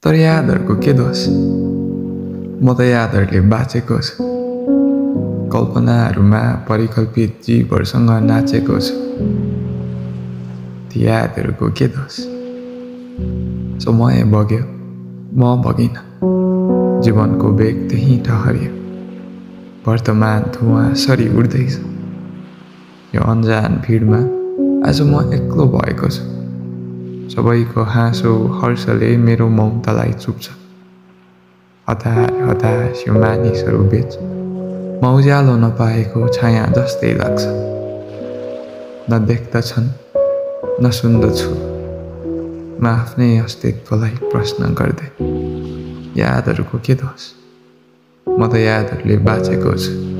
तर यादहरूको के दोष? म त यादहरूले बाँचेको छु। कल्पनाहरूमा परिकल्पित जीवहरूसँग नाचेको छु। ती यादहरूको के दोष? समय बग्यो, म बगिनँ। जीवनको वेग त्यहीँ ठहरियो। वर्तमान धुवाँसरी उड्दैछ। यो अन्जान भिडमा आज म एक्लो भएको छु। सबैको हाँसो हर्षले मेरो मौनतालाई चुप्छ। हताश यो मानिसहरू बीच म उज्यालो नपाएको छाया जस्तै लाग्छ। न देख्दछन् न सुन्दछु। म आफ्नै अस्तित्वलाई प्रश्न गर्दै। यादहरूको के दोष? म त यादहरूले बाँचेको छु।